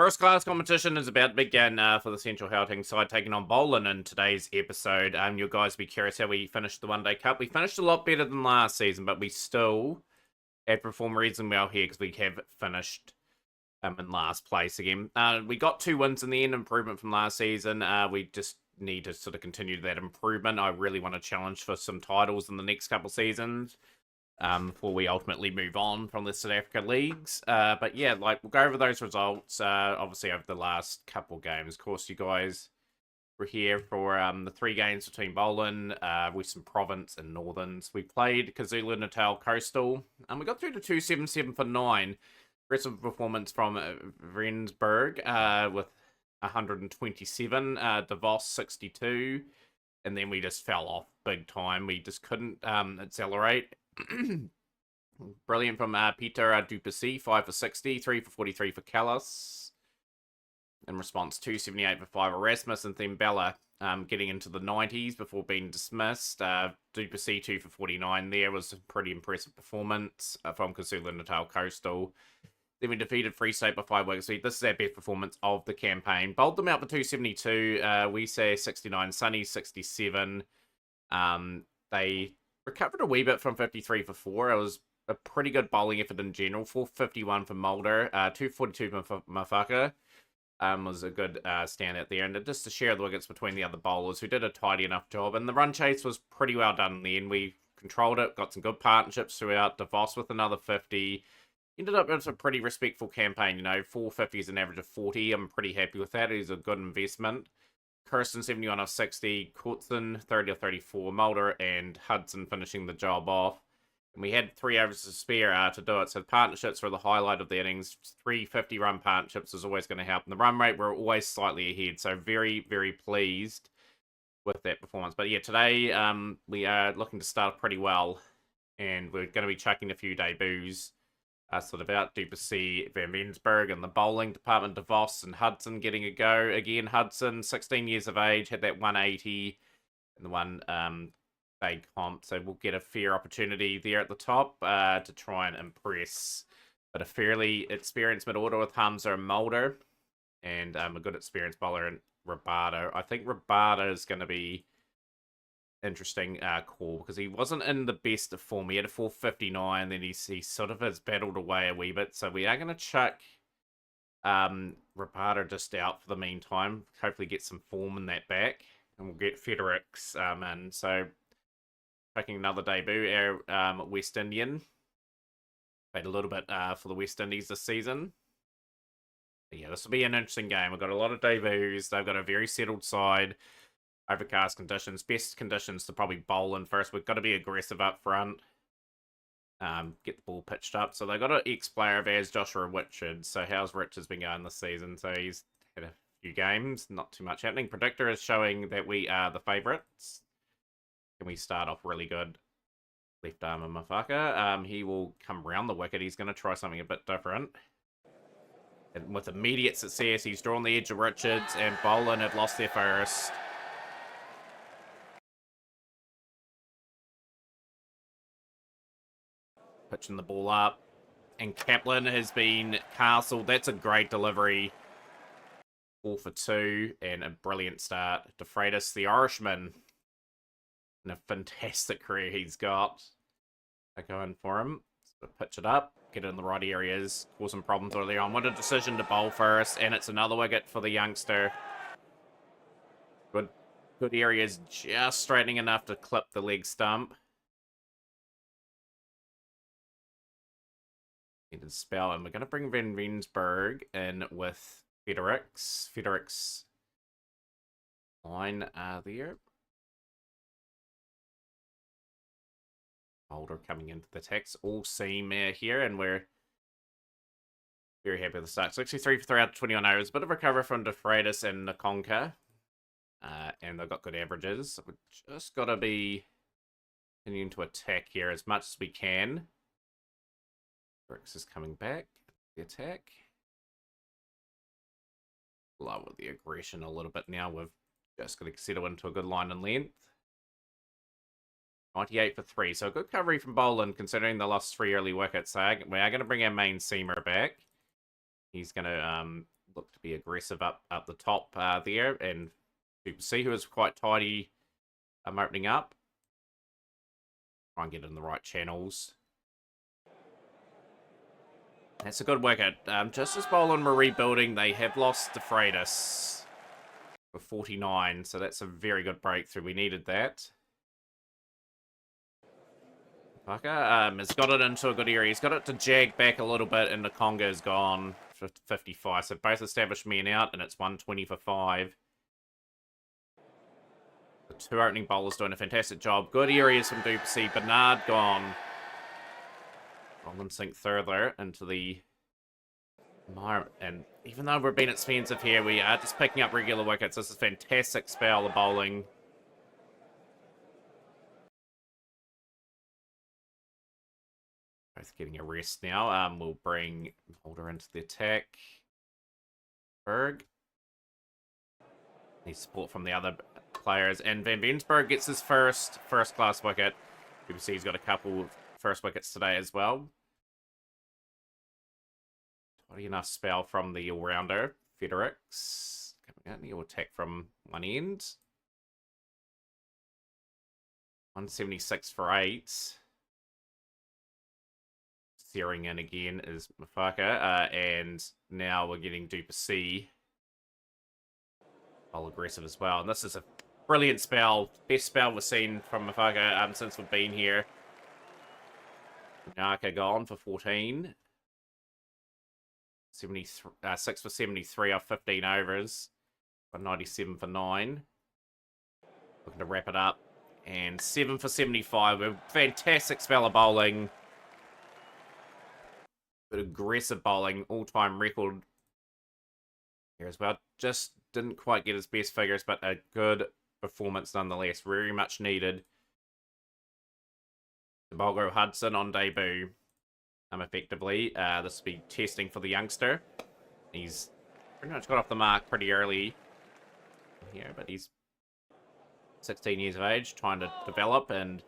First class competition is about to begin for the Central Gauteng side taking on Bowlen in today's episode. You guys be curious how we finished the One Day Cup. We finished a lot better than last season, but we still have performed reasonably well here because we have finished in last place again. We got 2 wins in the end, improvement from last season. We just need to sort of continue that improvement. I really want to challenge for some titles in the next couple seasons. Before we ultimately move on from the South Africa leagues. But yeah, we'll go over those results, obviously over the last couple games. Of course, you guys were here for the 3 games between Bowlen, Western Province, and Northerns. We played KwaZulu-Natal Coastal, and we got through to 277 for 9. Aggressive performance from Vrensburg with 127, DeVos 62, and then we just fell off big time. We just couldn't accelerate. Brilliant from Peter Duplessis, 5 for 60, 3 for 43 for Callis. In response, 278 for 5 Erasmus, and then Bella getting into the 90s before being dismissed. Duplessis 2 for 49 there was a pretty impressive performance from KwaZulu-Natal Coastal. Then we defeated Free State by 5 weeks. This is our best performance of the campaign. Bowled them out for 272. We say 69, Sunny 67. They recovered a wee bit from 53 for 4. It was a pretty good bowling effort in general. 451 for Mulder, 242 for Mafaka. Was a good standout there. And just to share the wickets between the other bowlers who did a tidy enough job. And the run chase was pretty well done in the end. We controlled it, got some good partnerships throughout. DeVos with another 50. Ended up with a pretty respectful campaign, 450 is an average of 40. I'm pretty happy with that. It is a good investment. Kirsten 71 of 60, Courtson 30 of 34, Mulder and Hudson finishing the job off. And we had 3 overs to spare to do it, so partnerships were the highlight of the innings. 350 run partnerships is always going to help. And the run rate, we're always slightly ahead, so very, very pleased with that performance. But yeah, today we are looking to start pretty well, and we're going to be chucking a few debuts. Sort of out Duplessis, Van Rensburg, and the bowling department, DeVos and Hudson getting a go. Again, Hudson, 16 years of age, had that 180 in the one day comp, so we'll get a fair opportunity there at the top to try and impress. But a fairly experienced mid-order with Hamza and Mulder, and a good experienced bowler in Rabada. I think Rabada is going to be interesting call because he wasn't in the best of form. He had a 459, then he sort of has battled away a wee bit. So we are going to chuck Rabada just out for the meantime. Hopefully get some form in that back, and we'll get Federicks in. So chucking another debut, our West Indian. Played a little bit for the West Indies this season. But yeah, this will be an interesting game. We've got a lot of debuts. They've got a very settled side. Overcast conditions, best conditions to probably bowl in first. We've got to be aggressive up front. Get the ball pitched up. So they've got an ex-player of ours, Joshua Richards. So how's Richards been going this season? So he's had a few games, not too much happening. Predictor is showing that we are the favourites. Can we start off really good? Left arm of Mafaka. He will come round the wicket. He's going to try something a bit different. And with immediate success, he's drawn the edge of Richards, and Bowlen have lost their first. Pitching the ball up, and Kaplan has been castled. That's a great delivery. 4 for 2, and a brilliant start. De Freitas, the Irishman, and a fantastic career he's got. They're going for him. So pitch it up, get it in the right areas, cause some problems early on. What a decision to bowl first, and it's another wicket for the youngster. Good areas, just straightening enough to clip the leg stump. Into the spell, and we're going to bring Van Rensburg in with Federicks. Federicks line there. Mulder coming into the text. All seam here, and we're very happy with the start. 63 for 3 out of 21 overs. A bit of recovery from De Freitas and Nakonka. And they've got good averages. So we've just got to be continuing to attack here as much as we can. Brooks is coming back. The attack. Lower the aggression a little bit now. We've just got to settle into a good line and length. 98 for 3. So a good recovery from Bowlen considering they lost 3 early wickets. So we are going to bring our main seamer back. He's going to look to be aggressive up the top there, and you can see who is quite tidy. I'm opening up. Try and get in the right channels. That's a good wicket. Just as Boland were rebuilding, they have lost De Freitas for 49, so that's a very good breakthrough. We needed that. Parker has got it into a good area. He's got it to jag back a little bit, and the Congo's gone for 55. So both established men out, and it's 120 for 5. The two opening bowlers doing a fantastic job. Good areas from Duplessis. Bernard gone. Roland sink further into the mire. And even though we're being expensive here, we are just picking up regular wickets. This is a fantastic spell of bowling. Both getting a rest now. We'll bring Mulder into the attack. Berg. Needs support from the other players. And Van Bensberg gets his first-class wicket. You can see he's got a couple of first wickets today as well. Tidy enough spell from the all-rounder, Federicks. Coming out, he'll attack from one end. 176 for 8. Searing in again is Mafaka. And now we're getting Duplessis. All aggressive as well. And this is a brilliant spell. Best spell we've seen from Mafaka since we've been here. Naka gone for 14. 73, 6 for 73 off 15 overs. 197 for 9. Looking to wrap it up. And 7 for 75. A fantastic spell of bowling. But aggressive bowling. All-time record here as well. Just didn't quite get his best figures, but a good performance nonetheless. Very much needed. Bulgo Hudson on debut. Effectively. This will be testing for the youngster. He's pretty much got off the mark pretty early here, but he's 16 years of age, trying to develop, and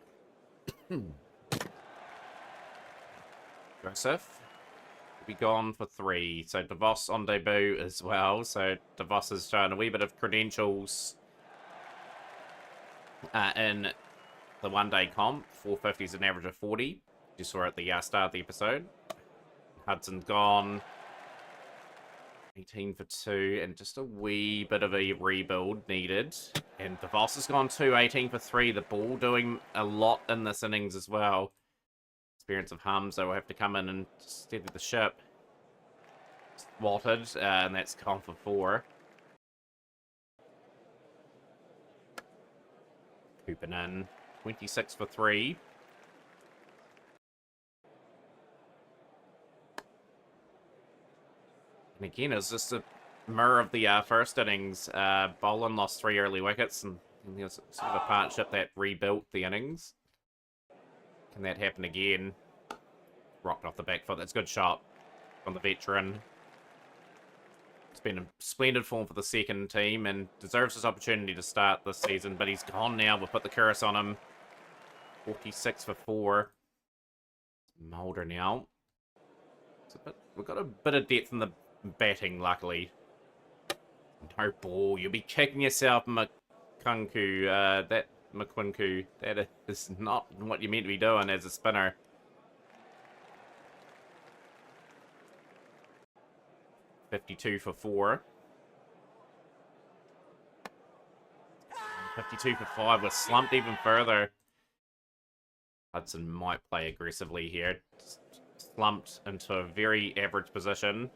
Joseph will be gone for 3. So DeVos on debut as well. So DeVos has shown a wee bit of credentials in the one-day comp. 450 is an average of 40. You saw at the start of the episode. Hudson's gone. 18 for 2, and just a wee bit of a rebuild needed. And DeVos has gone too, 18 for 3. The ball doing a lot in this innings as well. Experience of Hamza will have to come in and steady the ship. Swatted, and that's gone for 4. Cooping in, 26 for 3. And again, it's just a mirror of the first innings. Boland lost 3 early wickets, and there's sort of a partnership that rebuilt the innings. Can that happen again? Rocked off the back foot. That's a good shot from the veteran. It's been a splendid form for the second team and deserves his opportunity to start this season, but he's gone now. We've put the curse on him. 46 for 4. Mulder now. We've got a bit of depth in the batting, luckily. No ball. You'll be kicking yourself, McQuinku. That is not what you're meant to be doing as a spinner. $52 for 4. 52 for 5. We're slumped even further. Hudson might play aggressively here. Slumped into a very average position.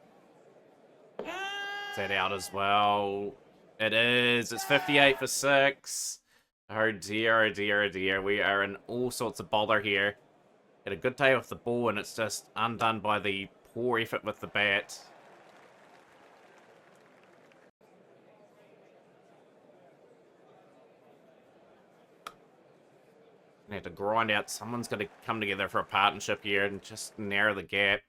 Is that out as well? It is. It's 58 for 6. Oh dear, oh dear, oh dear. We are in all sorts of bother here. Had a good day with the ball, and it's just undone by the poor effort with the bat. Have to grind out. Someone's got to come together for a partnership here and just narrow the gap.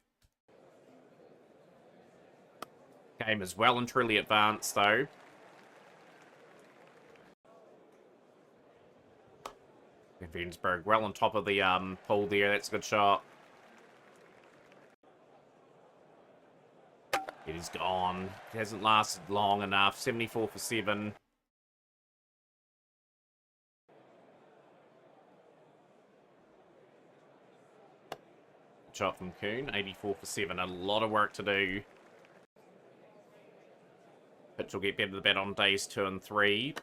Game is well and truly advanced, though. Vensberg well on top of the pool there. That's a good shot. It is gone. It hasn't lasted long enough. 74 for 7. Shot from Kuhn. 84 for 7. A lot of work to do. Pitch will get better the bat on days 2 and 3.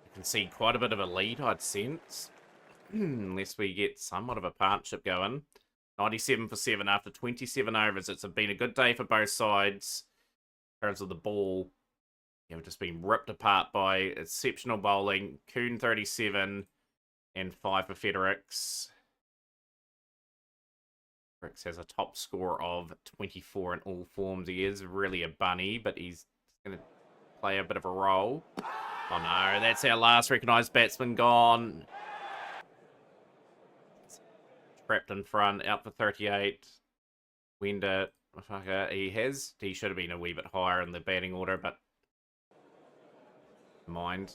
You can see quite a bit of a lead, I'd sense. Unless we get somewhat of a partnership going. 97 for 7 after 27 overs. It's been a good day for both sides. In terms of the ball, we've just been ripped apart by exceptional bowling. Kuhn 37 and 5 for Fredericks. Fredericks has a top score of 24 in all forms. He is really a bunny, but he's going to play a bit of a role. Oh no, that's our last recognised batsman gone. Trapped in front, out for 38. Wender, he should have been a wee bit higher in the batting order, but mind.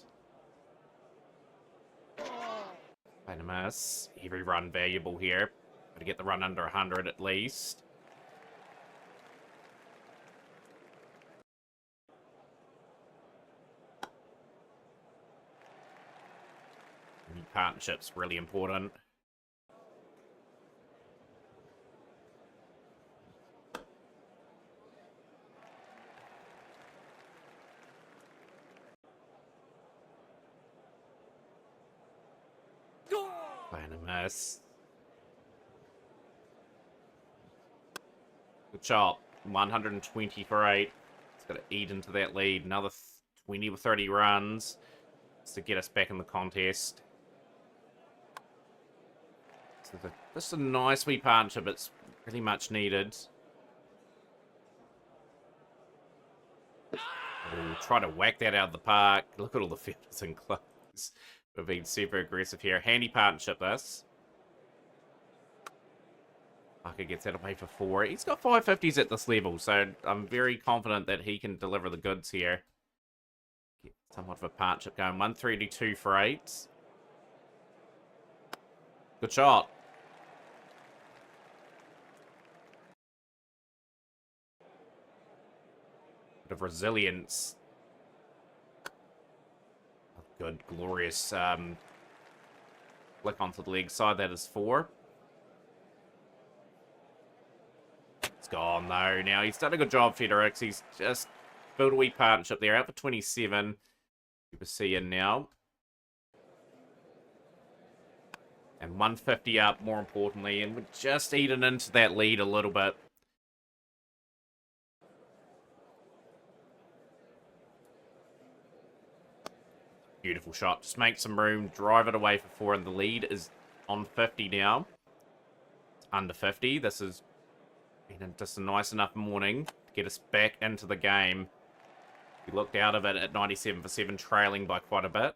Playing a miss. Every run valuable here. Got to get the run under 100 at least. Partnership's really important. Playing a miss. Good shot. 120 for 8. It's got to eat into that lead. Another 20 or 30 runs to get us back in the contest. So just a nice wee partnership. It's really much needed. We'll try to whack that out of the park. Look at all the fielders and clubs. We've been super aggressive here. Handy partnership, this. Parker gets that away for 4. He's got 550s at this level, so I'm very confident that he can deliver the goods here. Get somewhat of a partnership going. 132 for 8. Good shot. Bit of resilience. Good, glorious flick onto the leg side. That is 4. It's gone, though. Now, he's done a good job, Fredericks. He's just built a wee partnership there. Out for 27. Super C in now. And 150 up, more importantly. And we're just eating into that lead a little bit. Beautiful shot. Just make some room. Drive it away for 4. And the lead is on 50 now. It's under 50. This has been just a nice enough morning to get us back into the game. We looked out of it at 97 for 7, trailing by quite a bit.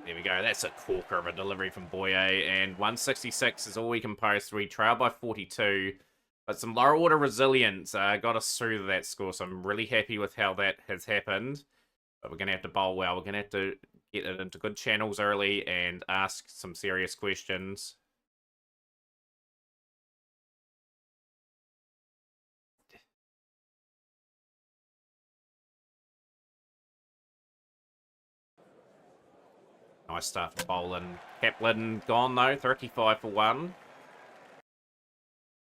There we go. That's a corker of a delivery from Boye. And 166 is all we can post. We trail by 42. But some lower order resilience got us through that score. So I'm really happy with how that has happened. But we're going to have to bowl well. We're going to have to get it into good channels early and ask some serious questions. Nice start for bowling. Kaplan gone though. 35 for 1.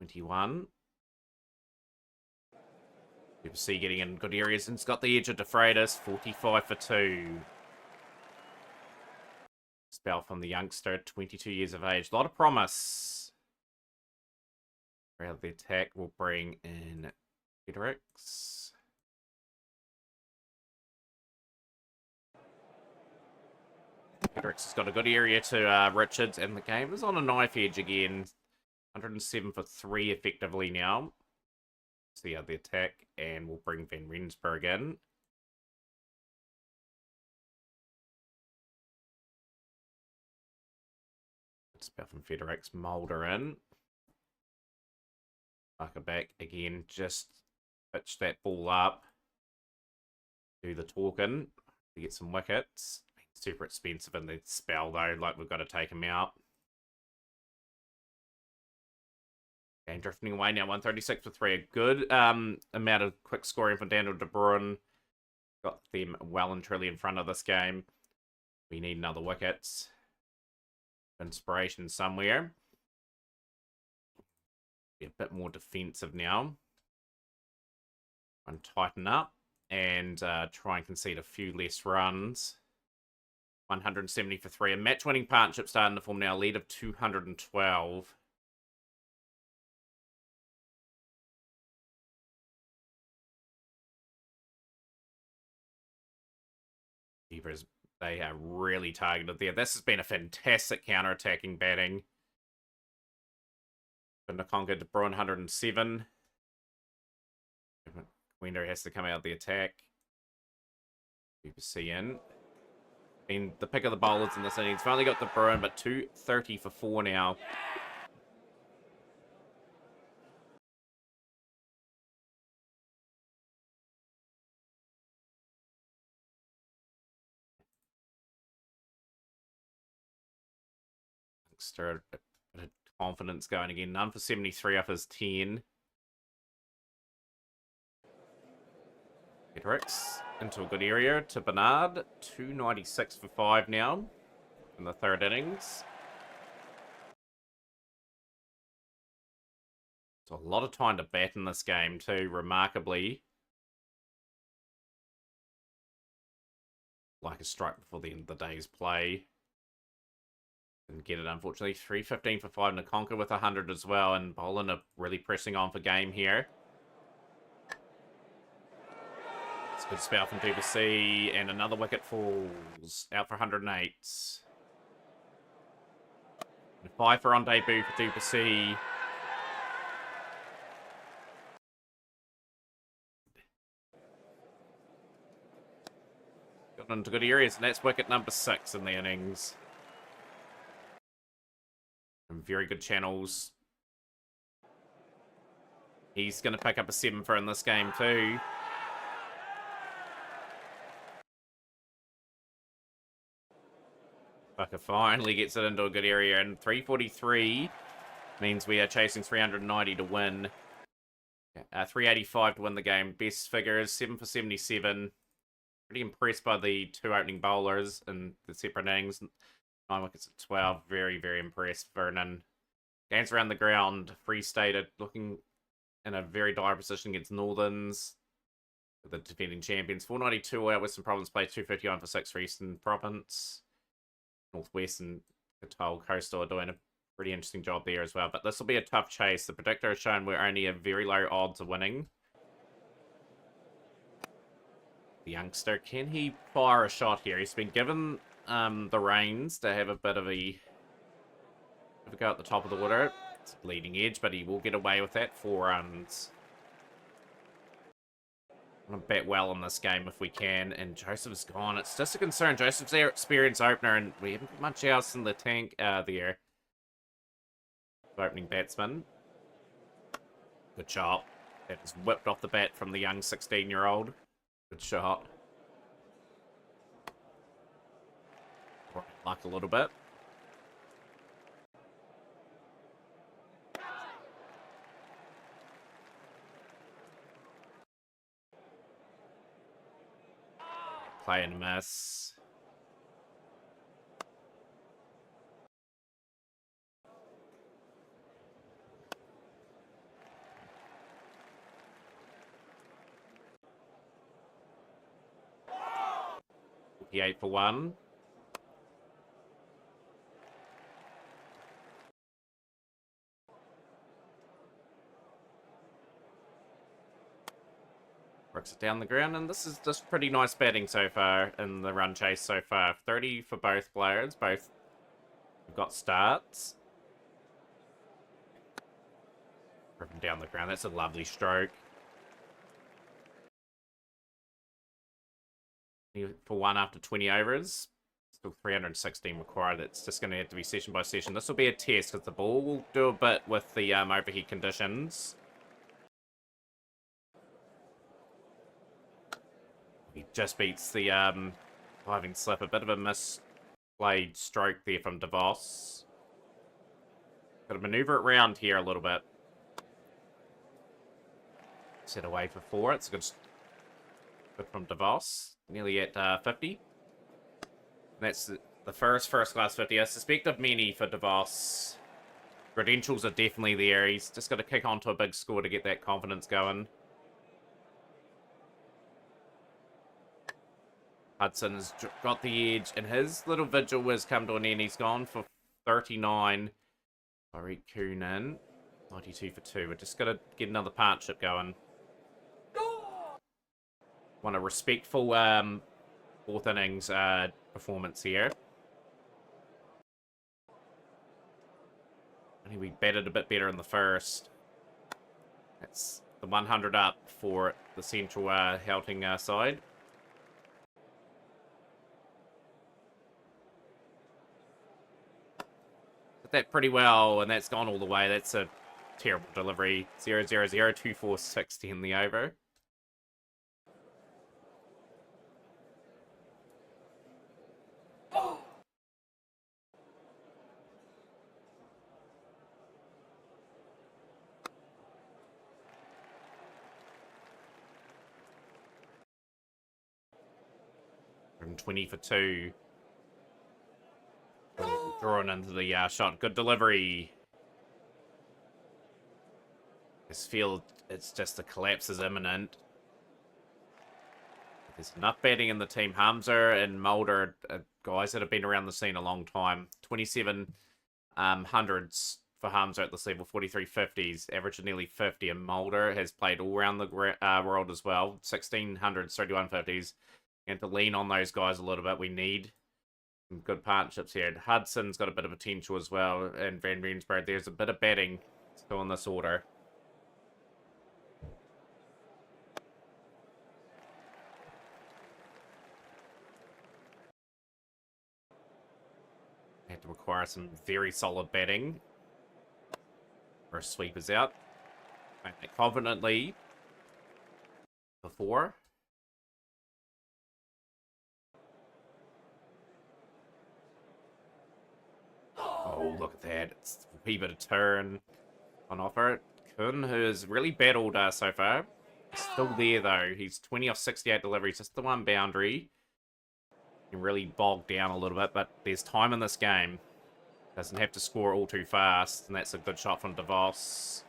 21. Super C getting in good areas and it's got the edge of DeFreitas. 45 for 2. Spell from the youngster, 22 years of age. A lot of promise. Around the attack will bring in Fredericks. Fredericks has got a good area to Richards, and the game is on a knife edge again. 107 for 3 effectively now. See the attack, and we'll bring Van Rensburg in. Spell from Fredericks, Mulder in. Parker back again, just pitch that ball up. Do the talking. to get some wickets. Super expensive in the spell, though. Like, we've got to take him out. Game drifting away now. 136 for 3. A good amount of quick scoring for Daniel De Bruyne. Got them well and truly in front of this game. We need another wickets. Inspiration somewhere. Be a bit more defensive now. And tighten up. And try and concede a few less runs. 170 for 3. A match-winning partnership starting to form now. Lead of 212. Keepers, they are really targeted there. This has been a fantastic counter-attacking batting. Nakonga, De Bruyne, 107. Wender has to come out of the attack. BBC in. Been the pick of the bowlers in this innings. Finally got De Bruyne, but 230 for 4 now. Stir a bit of confidence going again. None for 73 off his 10. Hedricks into a good area to Bernard. 296 for 5 now in the third innings. So a lot of time to bat in this game too, remarkably. Like a strike before the end of the day's play. Didn't get it, unfortunately. 315 for 5. Nakonka with 100 as well. And Boland are really pressing on for game here. It's a good spell from BBC. And another wicket falls. Out for 108. And 5 for on debut for BBC. Got into good areas. And that's wicket number 6 in the innings. And very good channels. He's going to pick up a 7 for in this game too. Bucker finally gets it into a good area. And 343 means we are chasing 390 to win. 385 to win the game. Best figures, 7 for 77. Pretty impressed by the 2 opening bowlers in the separate innings. 9 wickets at 12. Very, very impressed. Vernon. Games around the ground. Free stated. Looking in a very dire position against Northerns. The defending champions. 492 out. Western Province played 251 for 6 for Eastern Province. Northwest and Atoll Coastal are doing a pretty interesting job there as well. But this will be a tough chase. The predictor has shown we're only a very low odds of winning. The youngster. Can he fire a shot here? He's been given the reins to have a bit of a go at the top of the water. It's a leading edge, but he will get away with that. 4 runs. I'm going to bat well in this game if we can. And Joseph's gone. It's just a concern. Joseph's our experienced opener, and we haven't got much else in the tank there. Opening batsman. Good shot. That was whipped off the bat from the young 16-year-old. Good shot. Luck a little bit. Play and miss. He 8 for 1. Works it down the ground, and this is just pretty nice batting so far in the run chase so far. 30 for both players. Both have got starts. Driven down the ground. That's a lovely stroke. For 1 after 20 overs. Still 316 required. It's just going to have to be session by session. This will be a test because the ball will do a bit with the overhead conditions. He just beats the Diving slip, a bit of a misplayed stroke there from DeVos. Got to maneuver it around here a little bit. Set away for 4. It's a good from DeVos. Nearly at 50. That's the first class 50. I suspect of many for DeVos. Credentials are definitely there. He's just got to kick onto a big score to get that confidence going. Hudson's got the edge, and his little vigil has come to an end. He's gone for 39. Ari Coonan, 92 for 2. We're just got to get another partnership going. Want a respectful 4th innings performance here. I think we batted a bit better in the first. That's the 100 up for the central Gauteng side. Did that pretty well, and that's gone all the way. That's a terrible delivery. 0-0-0, 2-4-60 in the over. From 20 for 2. Drawn into the shot. Good delivery. This field, it's just the collapse is imminent. There's enough batting in the team. Hamza and Mulder are guys that have been around the scene a long time. 27 hundreds for Hamza at this level, 43 50s, average of nearly 50. And Mulder has played all around the world as well. 1600s, 31 50s. And to lean on those guys a little bit, we need some good partnerships here. And Hudson's got a bit of potential as well. And Van Rensburg, there's a bit of batting still in this order. Had to require some very solid batting. Our sweepers out. Make that confidently before. Oh, look at that. It's a wee bit of turn on offer. Kun, who has really battled so far. Still there, though. He's 20 off 68 deliveries. Just the one boundary. He really bogged down a little bit, but there's time in this game. Doesn't have to score all too fast, and that's a good shot from DeVos.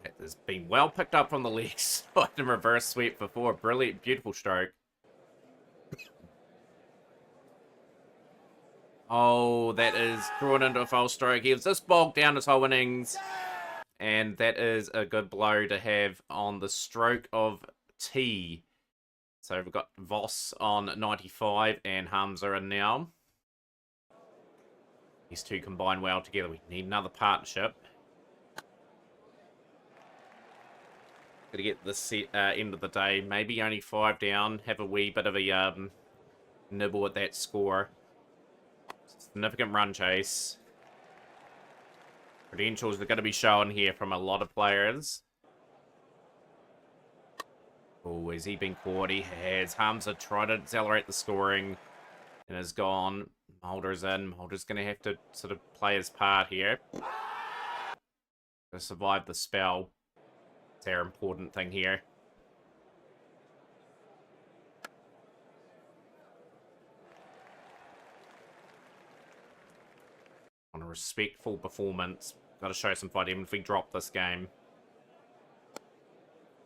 That has been well picked up from the legs. In reverse sweep before. Brilliant, beautiful stroke. Oh, that is drawn into a false stroke. He was just bogged down his whole innings. And that is a good blow to have on the stroke of tea. So we've got Voss on 95 and Hamza in now. These two combine well together. We need another partnership. Gonna get this end of the day. Maybe only 5 down. Have a wee bit of a nibble at that score. Significant run chase. Credentials are going to be shown here from a lot of players. Oh, has he been caught? He has. Hamza tried to accelerate the scoring and is gone. Mulder's in. Mulder's going to have to sort of play his part here to survive the spell. It's our important thing here. On a respectful performance. Got to show some fight even if we drop this game.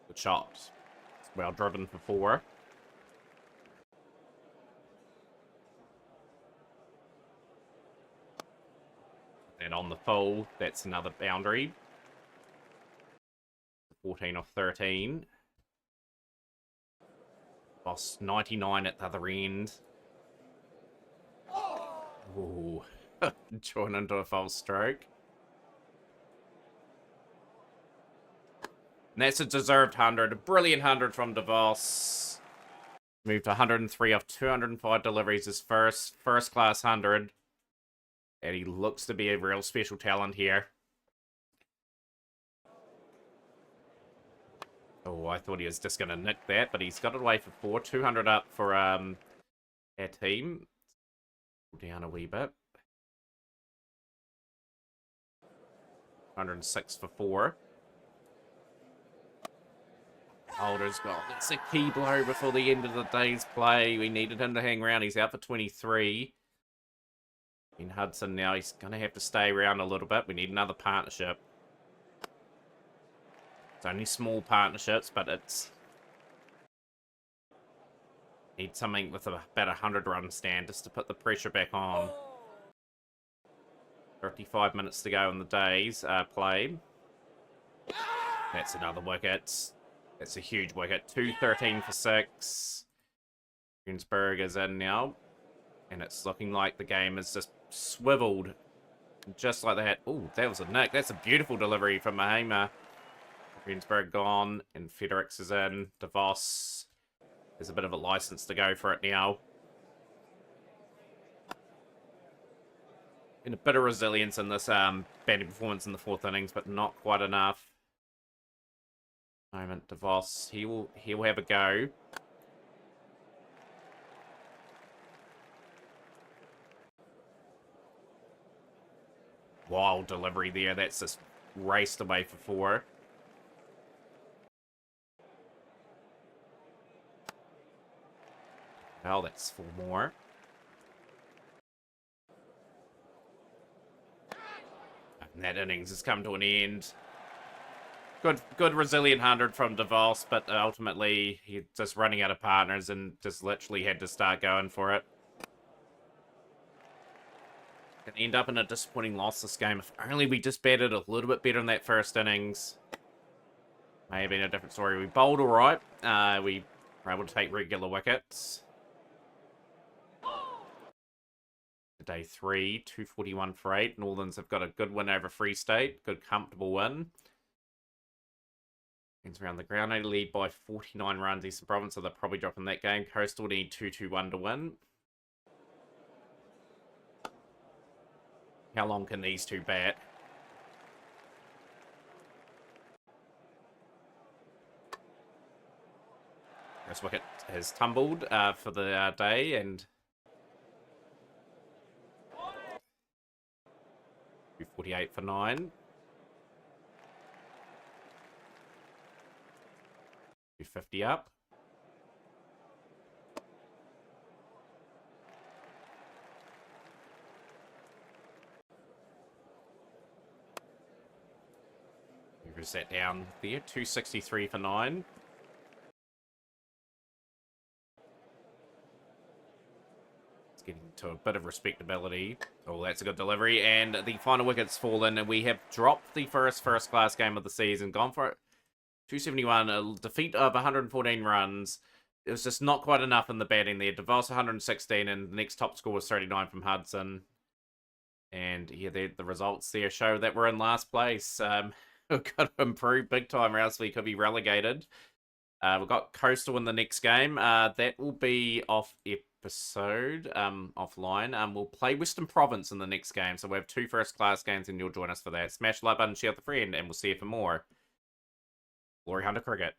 Good shot. Well driven for 4. And on the full, that's another boundary. 14 off 13. Boss 99 at the other end. Ooh. Drawn into a false stroke. And that's a deserved 100. A brilliant 100 from DeVos. Moved to 103 off 205 deliveries. His first class 100. And he looks to be a real special talent here. Oh, I thought he was just going to nick that, but he's got it away for 4. 200 up for our team. Down a wee bit. 106 for 4. Holder's gone. It's a key blow before the end of the day's play. We needed him to hang around. He's out for 23. In Hudson now, he's going to have to stay around a little bit. We need another partnership. It's only small partnerships, but it's... Need something with about a 100-run stand just to put the pressure back on. 55 minutes to go in the day's play. That's another wicket. That's a huge wicket. 213 for 6. Greensburg is in now. And it's looking like the game is just swiveled. Just like that. Oh, that was a nick. That's a beautiful delivery from Mahima. Greensburg gone. And Fredericks is in. DeVos. There's a bit of a license to go for it now. And a bit of resilience in this batting performance in the 4th innings, but not quite enough. Moment, DeVos. He'll have a go. Wild delivery there. That's just raced away for 4. Well, that's 4 more. And that innings has come to an end. Good resilient 100 from DeVos, but ultimately he's just running out of partners and just literally had to start going for it. Gonna end up in a disappointing loss this game. If only we just batted a little bit better in that first innings. May have been a different story. We bowled all right. We were able to take regular wickets. Day 3, 241 for 8. Northerns have got a good win over Free State. Good, comfortable win. Ends around the ground. They lead by 49 runs. Eastern Province, so they're probably dropping that game. Coastal need 2-2-1 to win. How long can these two bat? First wicket has tumbled for the day, and 248 for 9. 250 up. Who's that down there? 263 for 9. It's getting to a bit of respectability. Oh, that's a good delivery. And the final wicket's fallen, and we have dropped the first class game of the season. Gone for it. 271, a defeat of 114 runs. It was just not quite enough in the batting there. DeVos 116, and the next top score was 39 from Hudson. And yeah, the results there show that we're in last place. We've got to improve big time, or else we could be relegated. We've got Coastal in the next game. That will be off episode, offline. We'll play Western Province in the next game. So we have 2 first-class games, and you'll join us for that. Smash the like button, share with a friend, and we'll see you for more Glory Hunter Cricket.